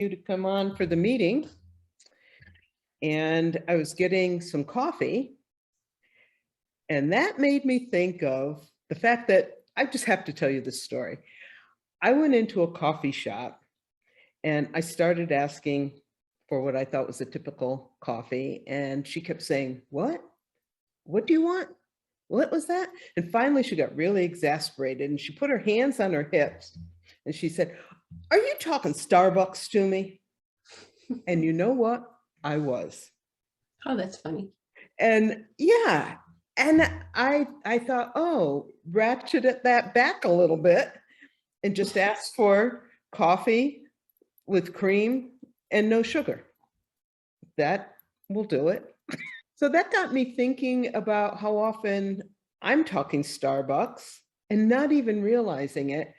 You to come on for the meeting, and I was getting some coffee, and that made me think of the fact that I just have to tell you this story. I went into a coffee shop and I started asking for what I thought was a typical coffee, and she kept saying, "What? What do you want? What was that?" And finally she got really exasperated and she put her hands on her hips and she said, "Are you talking Starbucks to me?" And you know what? I was. Oh, that's funny. And yeah, and I thought, oh, ratchet that back a little bit and just ask for coffee with cream and no sugar. That will do it. So that got me thinking about how often I'm talking Starbucks and not even realizing it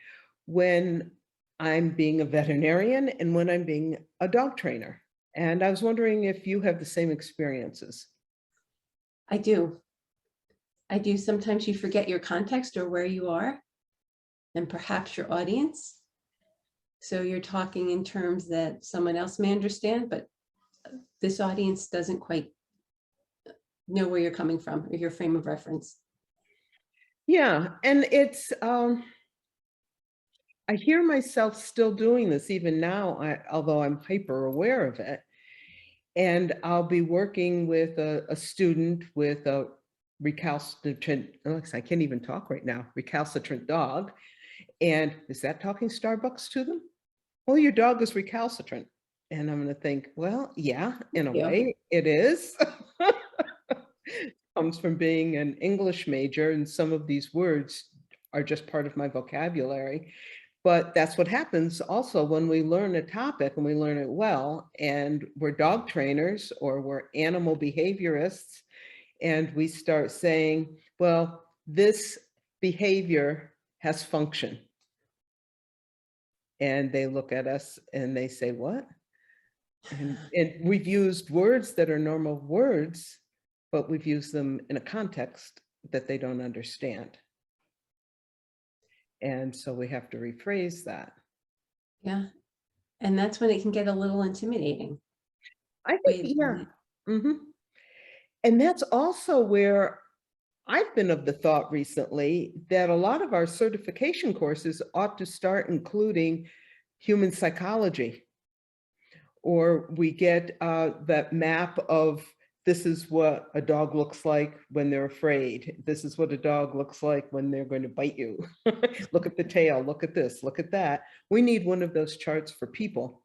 when I'm being a veterinarian and when I'm being a dog trainer. And I was wondering if you have the same experiences. I do. I do. Sometimes you forget your context or where you are and perhaps your audience. So you're talking in terms that someone else may understand, but this audience doesn't quite know where you're coming from or your frame of reference. Yeah, and it's I hear myself still doing this even now, although I'm hyper aware of it. And I'll be working with a student with a recalcitrant, I can't even talk right now, recalcitrant dog. And is that talking Starbucks to them? Well, your dog is recalcitrant. And I'm going to think, well, yeah, in a Yeah. way it is. Comes from being an English major, and some of these words are just part of my vocabulary. But that's what happens also when we learn a topic and we learn it well, and we're dog trainers or we're animal behaviorists, and we start saying, well, this behavior has function. And they look at us and they say, what? And we've used words that are normal words, but we've used them in a context that they don't understand. And so we have to rephrase that. Yeah. And that's when it can get a little intimidating. I think, yeah. And that's also where I've been of the thought recently that a lot of our certification courses ought to start including human psychology, or we get that map of this is what a dog looks like when they're afraid. This is what a dog looks like when they're going to bite you. Look at the tail, look at this, look at that. We need one of those charts for people.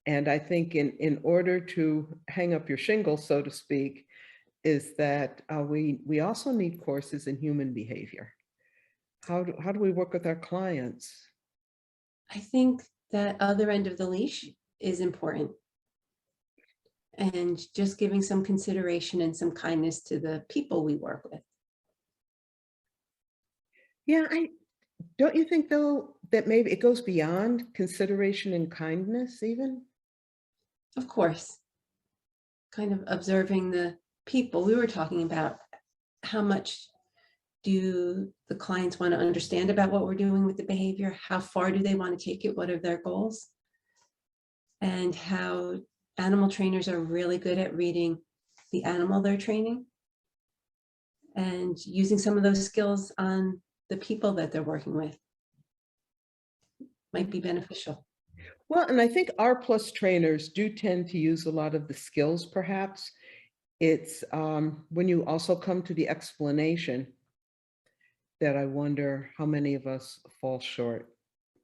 And I think in order to hang up your shingle, so to speak, is that we also need courses in human behavior. How do we work with our clients? I think that other end of the leash is important. And just giving some consideration and some kindness to the people we work with. Yeah, don't you think though that maybe it goes beyond consideration and kindness even? Of course, kind of observing the people we were talking about. How much do the clients want to understand about what we're doing with the behavior? How far do they want to take it? What are their goals? And how animal trainers are really good at reading the animal they're training and using some of those skills on the people that they're working with might be beneficial. Well, and I think R+ trainers do tend to use a lot of the skills, perhaps. It's when you also come to the explanation that I wonder how many of us fall short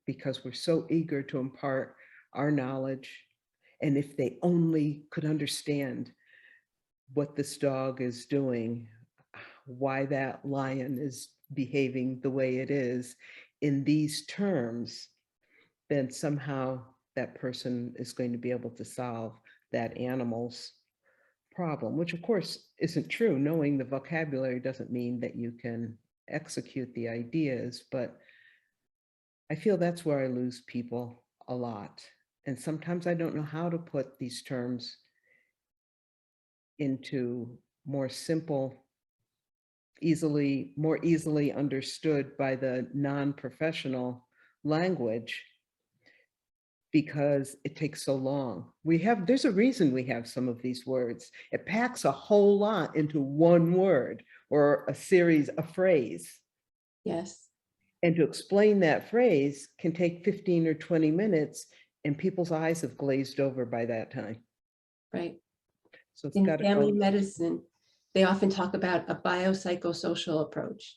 because we're so eager to impart our knowledge. And if they only could understand what this dog is doing, why that lion is behaving the way it is in these terms, then somehow that person is going to be able to solve that animal's problem, which of course isn't true. Knowing the vocabulary doesn't mean that you can execute the ideas, but I feel that's where I lose people a lot. And sometimes I don't know how to put these terms into more simple, more easily understood by the non-professional language, because it takes so long. There's a reason we have some of these words. It packs a whole lot into one word or a phrase. Yes, And to explain that phrase can take 15 or 20 minutes, and people's eyes have glazed over by that time. right. So it's In got to family go. medicine, they often talk about a biopsychosocial approach.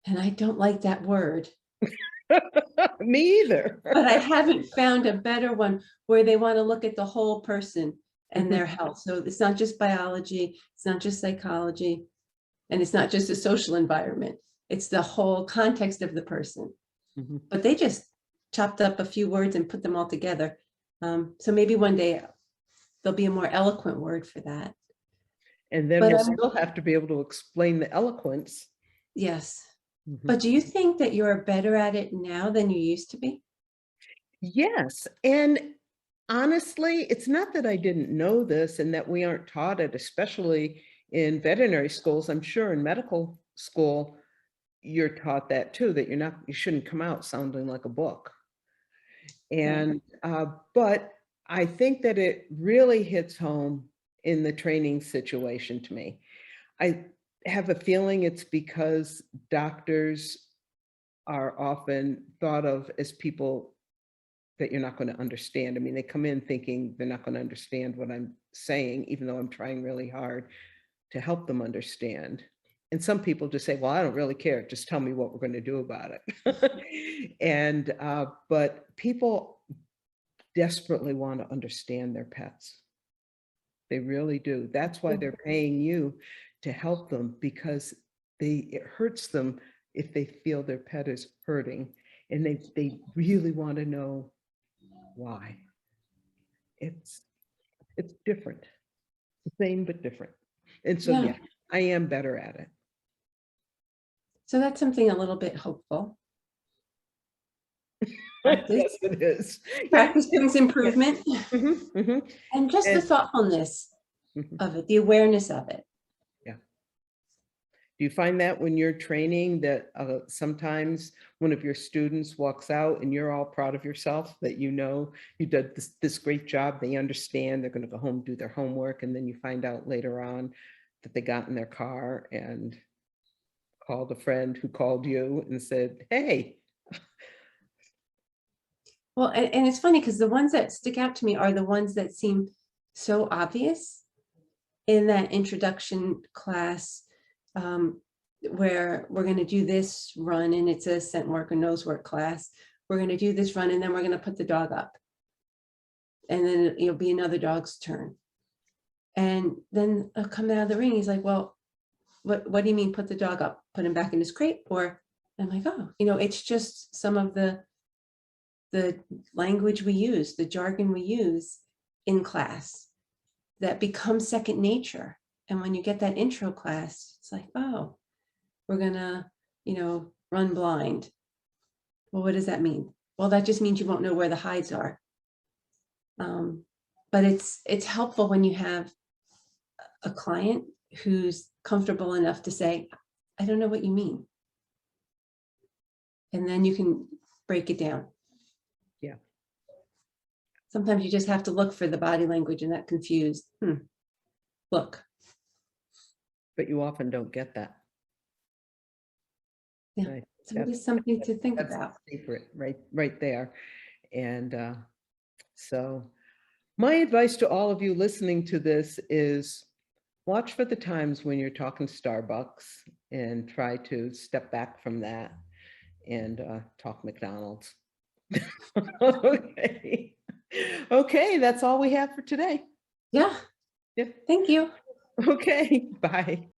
And I don't like that word, Me either. but I haven't found a better one where they want to look at the whole person and their health. So it's not just biology, it's not just psychology, and it's not just a social environment. It's the whole context of the person. Mhm. But they just chopped up a few words and put them all together. So maybe one day there'll be a more eloquent word for that. And then But we'll still have to be able to explain the eloquence. yes. Mhm. But do you think that you're better at it now than you used to be? Yes. And honestly, it's not that I didn't know this and that we aren't taught it, especially in veterinary schools. I'm sure in medical school, you're taught that too, that you shouldn't come out sounding like a book. Right. And, but I think that it really hits home in the training situation to me. I have a feeling it's because doctors are often thought of as people that you're not going to understand. I mean, they come in thinking they're not going to understand what I'm saying, even though I'm trying really hard to help them understand. And some people just say, well, I don't really care. Just tell me what we're going to do about it. And, but people desperately want to understand their pets. They really do. That's why they're paying you to help them, because it hurts them if they feel their pet is hurting, and they really want to know why. It's different. The same but different. And so Yeah. yeah, I am better at it. So that's something a little bit hopeful. Yes, Practice. it is. Yeah. Practice brings Yeah. improvement. Mhm. And just the And thoughtfulness mhm. of it, the awareness of it. Yeah. Do you find that when you're training that sometimes one of your students walks out and you're all proud of yourself that you know you did this great job, they understand, they're going to go home, do their homework, and then you find out later on that they got in their car and called a friend who called you and said, hey. Well, and it's funny because the ones that stick out to me are the ones that seem so obvious in that introduction class, where we're going to do this run, and it's a scent work or nose work class. We're going to do this run, and then we're going to put the dog up. And then it'll be another dog's turn. And then I'll come out of the ring. He's like, well, what do you mean put the dog up? Put him back in his crate? Or I'm like, oh, it's just some of the language we use, the jargon we use in class that becomes second nature. And when you get that intro class, it's like, oh, we're gonna, run blind. Well, what does that mean? Well, that just means you won't know where the hides are. But it's helpful when you have a client who's comfortable enough to say, I don't know what you mean. And then you can break it down. Yeah. Sometimes you just have to look for the body language and that confused. Look. But you often don't get that. Yeah. Right. So it is something to think That's about. the secret right there. And so my advice to all of you listening to this is watch for the times when you're talking Starbucks and try to step back from that and talk McDonald's. Okay. Okay, that's all we have for today. Yeah. Yeah. Thank you. Okay, bye.